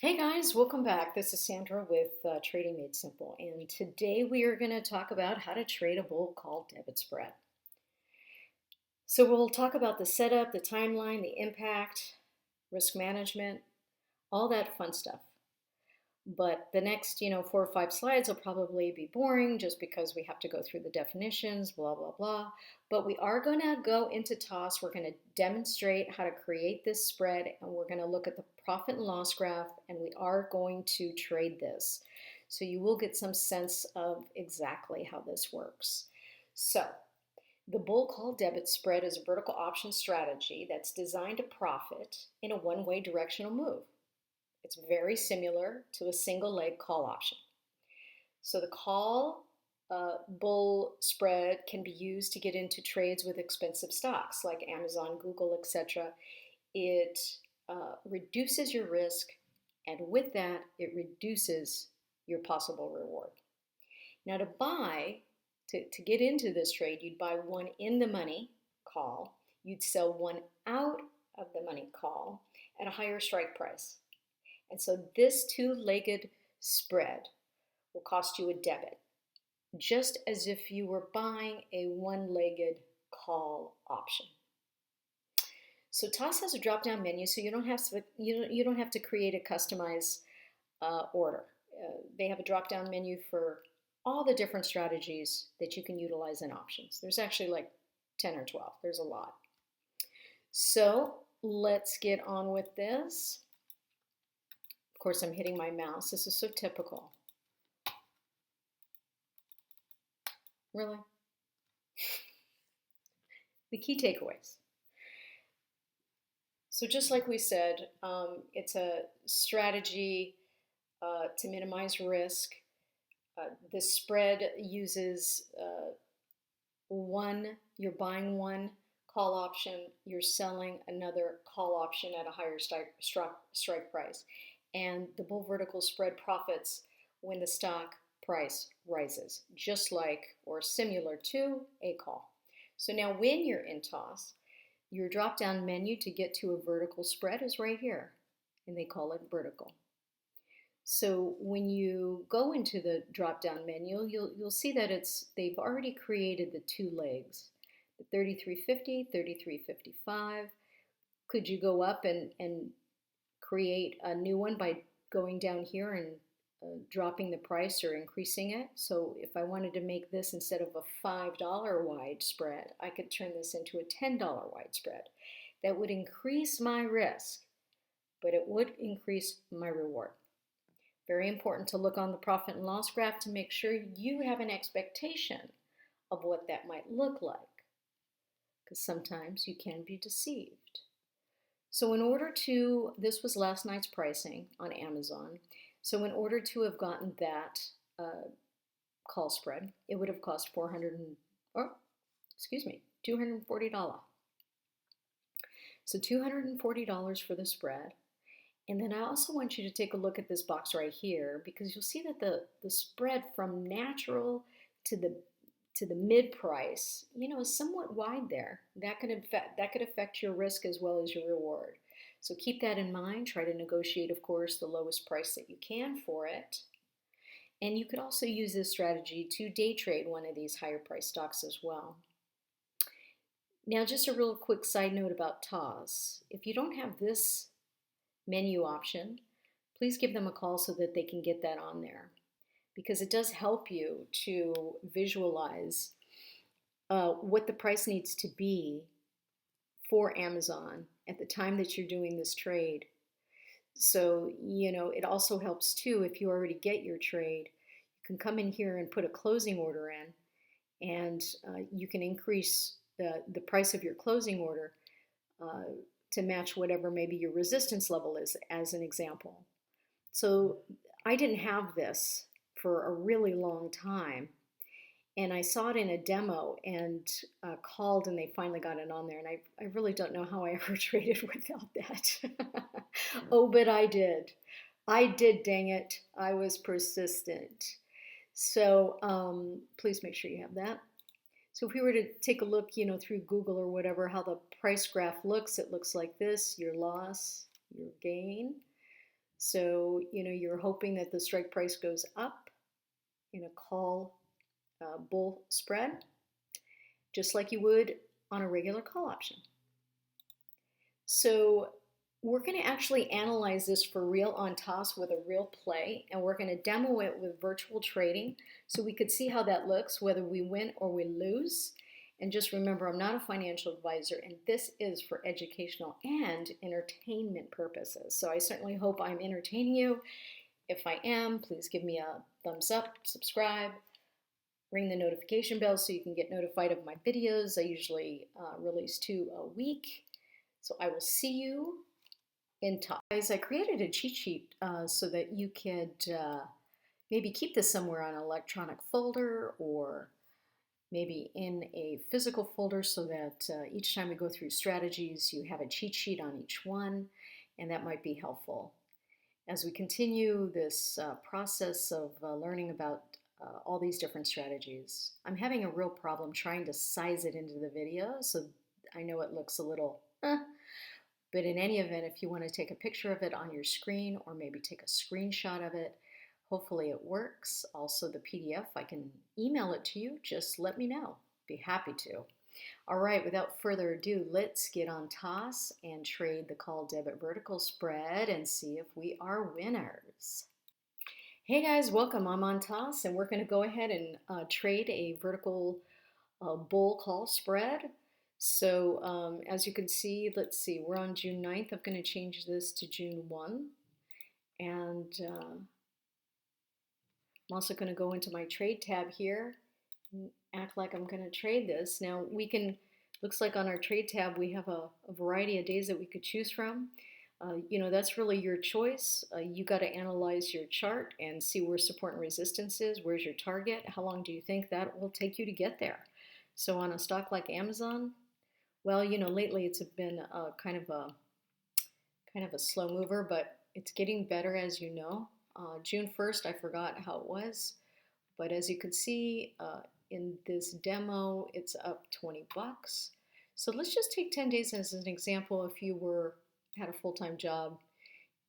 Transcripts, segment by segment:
Hey guys, welcome back. This is Sandra with Trading Made Simple, and today we are going to talk about how to trade a bull called debit spread. So we'll talk about the setup, the timeline, the impact, risk management, all that fun stuff. But the next, 4 or 5 slides will probably be boring just because we have to go through the definitions, blah, blah, blah. But we are going to go into TOS. We're going to demonstrate how to create this spread, and we're going to look at the profit and loss graph, and we are going to trade this. So you will get some sense of exactly how this works. So the bull call debit spread is a vertical option strategy that's designed to profit in a one-way directional move. It's very similar to a single leg call option. So the call bull spread can be used to get into trades with expensive stocks like Amazon, Google, etc. It reduces your risk, and with that, it reduces your possible reward. Now, to get into this trade, you'd buy one in the money call, you'd sell one out of the money call at a higher strike price. And so this two-legged spread will cost you a debit, just as if you were buying a one-legged call option. So TOS has a drop-down menu, so you don't have to create a customized order. They have a drop-down menu for all the different strategies that you can utilize in options. There's actually like 10 or 12. There's a lot. So let's get on with this. Of course, I'm hitting my mouse. This is so typical. Really? The key takeaways. So just like we said, it's a strategy to minimize risk. The spread uses you're buying one call option, you're selling another call option at a higher strike price. And the bull vertical spread profits when the stock price rises, just like or similar to a call. So now when you're in TOS, your drop-down menu to get to a vertical spread is right here, and they call it vertical. So when you go into the drop-down menu, you'll see that they've already created the two legs, the 33.50, 33.55. Could you go up and create a new one by going down here and dropping the price or increasing it? So if I wanted to make this, instead of a $5 wide spread, I could turn this into a $10 wide spread. That would increase my risk, but it would increase my reward. Very important to look on the profit and loss graph to make sure you have an expectation of what that might look like, because sometimes you can be deceived. So this was last night's pricing on Amazon. So in order to have gotten that call spread, it would have cost $240. So $240 for the spread. And then I also want you to take a look at this box right here, because you'll see that the spread from natural to the mid price, is somewhat wide there. That could affect your risk as well as your reward. So keep that in mind. Try to negotiate, of course, the lowest price that you can for it. And you could also use this strategy to day trade one of these higher price stocks as well. Now, just a real quick side note about TOS. If you don't have this menu option, please give them a call so that they can get that on there, because it does help you to visualize what the price needs to be for Amazon at the time that you're doing this trade. So, it also helps too if you already get your trade. You can come in here and put a closing order in, and you can increase the price of your closing order to match whatever maybe your resistance level is, as an example. So I didn't have this for a really long time, and I saw it in a demo and called, and they finally got it on there, and I really don't know how I ever traded without that. Oh, but I did. Dang it. I was persistent. So please make sure you have that. So if we were to take a look, through Google or whatever, how the price graph looks, it looks like this: your loss, your gain. So, you're hoping that the strike price goes up in a call bull spread, just like you would on a regular call option. So we're going to actually analyze this for real on TOS with a real play, and we're going to demo it with virtual trading so we could see how that looks, whether we win or we lose. And just remember, I'm not a financial advisor, and this is for educational and entertainment purposes. So I certainly hope I'm entertaining you. If I am, please give me a thumbs up, subscribe, ring the notification bell so you can get notified of my videos. I usually release 2 a week. So I will see you in TOS. Guys, I created a cheat sheet so that you could maybe keep this somewhere on an electronic folder or maybe in a physical folder so that each time we go through strategies, you have a cheat sheet on each one, and that might be helpful. As we continue this process of learning about all these different strategies, I'm having a real problem trying to size it into the video, so I know it looks a little, but in any event, if you want to take a picture of it on your screen or maybe take a screenshot of it, hopefully it works. Also the PDF, I can email it to you. Just let me know. Be happy to. All right, without further ado, let's get on TOS and trade the call debit vertical spread and see if we are winners. Hey guys, welcome. I'm on TOS and we're going to go ahead and trade a vertical bull call spread. So as you can see, let's see, we're on June 9th. I'm going to change this to June 1. And I'm also going to go into my trade tab here and act like I'm going to trade this. Now we can, looks like on our trade tab we have a variety of days that we could choose from. That's really your choice. You got to analyze your chart and see where support and resistance is. Where's your target? How long do you think that will take you to get there? So on a stock like Amazon, well, lately it's been kind of a slow mover, but it's getting better, as you know. June 1st, I forgot how it was, but as you can see in this demo, it's up 20 bucks. So let's just take 10 days as an example. If you had a full-time job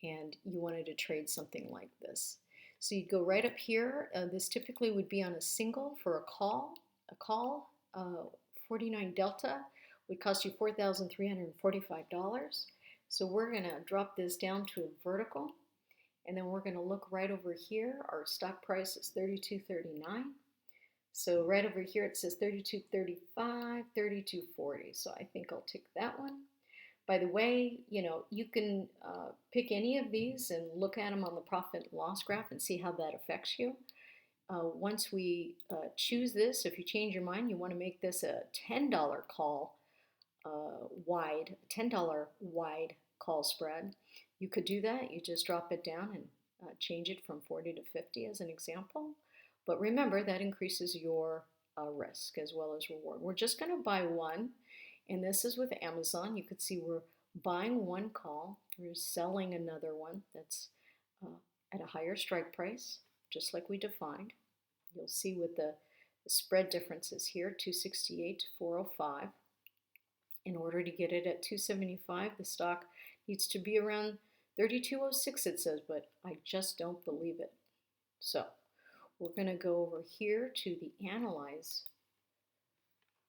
and you wanted to trade something like this. So you'd go right up here. This typically would be on a single for a call. 49 delta would cost you $4,345. So we're going to drop this down to a vertical, and then we're going to look right over here. Our stock price is $32.39. So right over here it says $32.35, $32.40. So I think I'll take that one. By the way, you can pick any of these and look at them on the profit and loss graph and see how that affects you. Once we choose this, if you change your mind, you want to make this a $10 call wide, $10 wide call spread, you could do that. You just drop it down and change it from 40 to 50 as an example. But remember, that increases your risk as well as reward. We're just going to buy one, and this is with Amazon. You could see we're buying one call, we're selling another one that's at a higher strike price, just like we defined. You'll see with the spread differences here, 268 to 405. In order to get it at 275, the stock needs to be around 3206, it says, but I just don't believe it. So we're going to go over here to the Analyze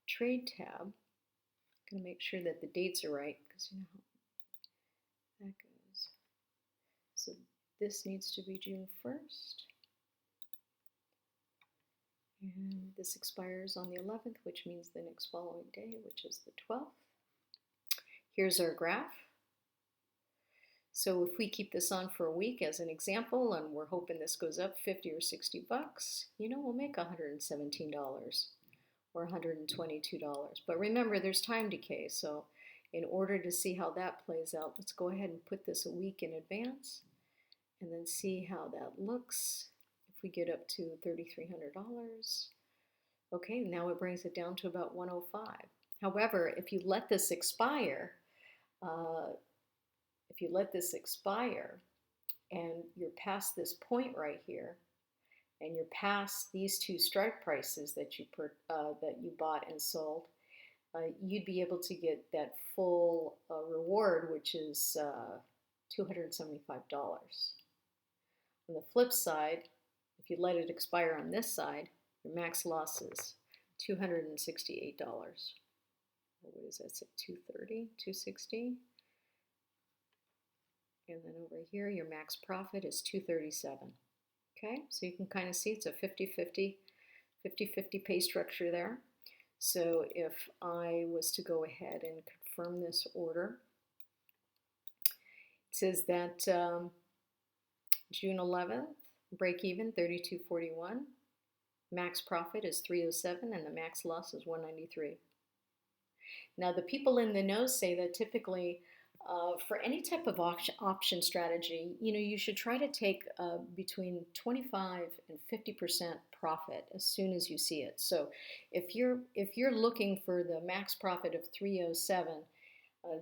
Trade tab. I'm going to make sure that the dates are right, because you know how that goes. So this needs to be June 1st. And this expires on the 11th, which means the next following day, which is the 12th. Here's our graph. So if we keep this on for a week as an example, and we're hoping this goes up 50 or 60 bucks, we'll make $117 or $122. But remember, there's time decay. So in order to see how that plays out, let's go ahead and put this a week in advance and then see how that looks. If we get up to $3,300, okay, now it brings it down to about 105. However, if you let this expire, and you're past this point right here, and you're past these two strike prices that you bought and sold, you'd be able to get that full reward, which is $275. On the flip side, if you let it expire on this side, your max loss is $268. What does that say? 230, 260? And then over here, your max profit is 237. Okay, so you can kind of see it's a 50-50 pay structure there. So if I was to go ahead and confirm this order, it says that June 11th, break even 32.41, max profit is 307, and the max loss is 193. Now the people in the know say that typically for any type of option strategy, you should try to take between 25 and 50% profit as soon as you see it. So if you're looking for the max profit of 307,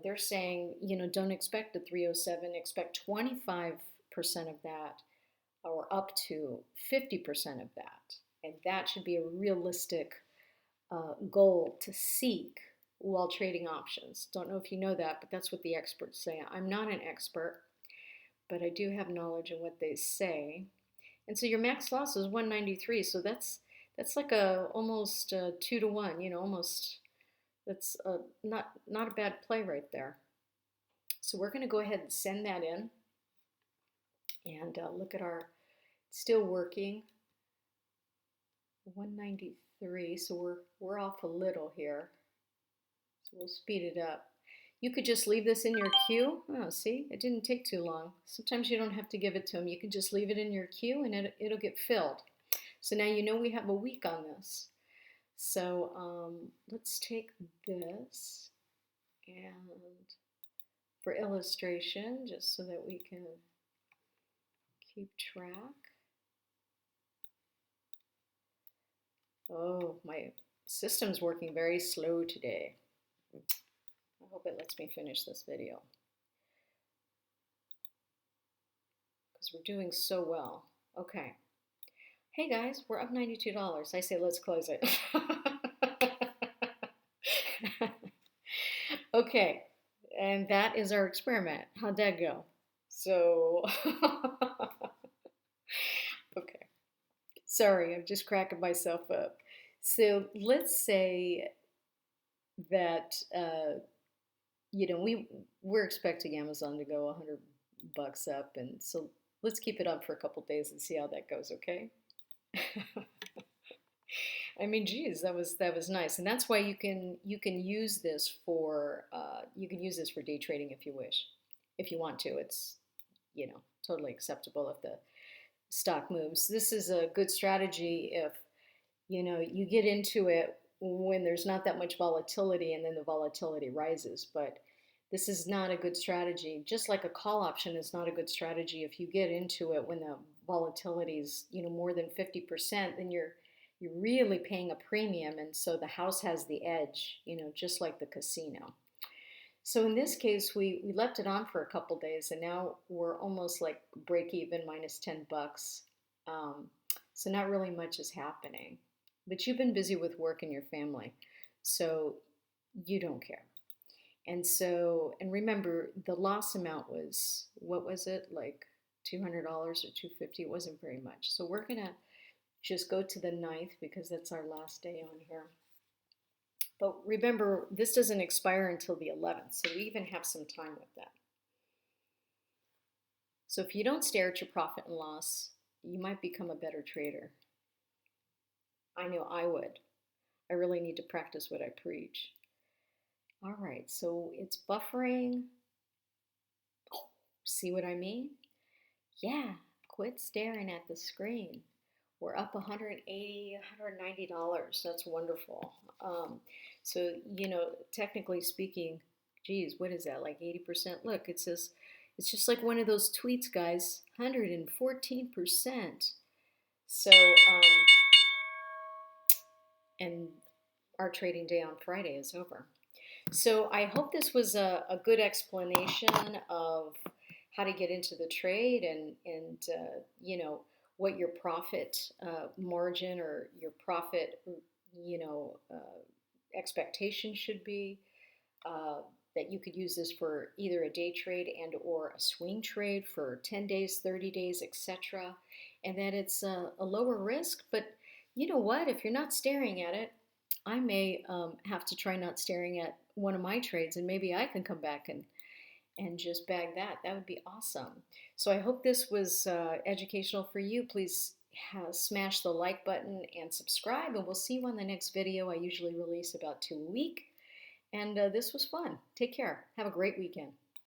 they're saying, don't expect the 307, expect 25% of that, or up to 50% of that. And that should be a realistic goal to seek while trading options. Don't know if you know that, but that's what the experts say. I'm not an expert, but I do have knowledge in what they say. And so your max loss is 193, so that's like almost 2 to 1, almost. That's not a bad play right there. So we're going to go ahead and send that in, and look at our still working 193. So we're off a little here. So we'll speed it up. You could just leave this in your queue. Oh, see, it didn't take too long. Sometimes you don't have to give it to them. You can just leave it in your queue and it'll get filled. So now we have a week on this. So let's take this, and for illustration, just so that we can keep track. Oh, my system's working very slow today. I hope it lets me finish this video, because we're doing so well. Okay. Hey guys, we're up $92. I say let's close it. Okay, and that is our experiment. How'd that go? So, okay. Sorry, I'm just cracking myself up. So let's say that we're expecting Amazon to go $100 up, and so let's keep it up for a couple days and see how that goes. Okay. I mean, geez, that was nice, and that's why you can use this for day trading if you wish, if you want to. It's totally acceptable if the stock moves. This is a good strategy if you get into it when there's not that much volatility, and then the volatility rises. But this is not a good strategy. Just like a call option is not a good strategy if you get into it when the volatility is more than 50%, then you're really paying a premium, and so the house has the edge, just like the casino. So in this case, we left it on for a couple days, and now we're almost like break even, minus $10. So not really much is happening, but you've been busy with work and your family, so you don't care. And remember, the loss amount was, what was it, like $200 or $250? It wasn't very much. So we're gonna just go to the 9th, because that's our last day on here. But remember, this doesn't expire until the 11th, so we even have some time with that. So if you don't stare at your profit and loss, you might become a better trader. I know I would. I really need to practice what I preach. All right, so it's buffering. Oh, see what I mean? Yeah, quit staring at the screen. We're up $180, $190. That's wonderful. So, technically speaking, geez, what is that, like 80%? Look, it says, it's just like one of those tweets, guys, 114%. So, and our trading day on Friday is over. So I hope this was a good explanation of how to get into the trade, and what your profit margin or your profit expectation should be. that you could use this for either a day trade and or a swing trade for 10 days, 30 days, etc. And that it's a lower risk. But you know what? If you're not staring at it, I may have to try not staring at one of my trades, and maybe I can come back and just bag that. That would be awesome. So I hope this was educational for you. Please smash the like button and subscribe, and we'll see you on the next video. I usually release about 2 a week. And this was fun. Take care. Have a great weekend.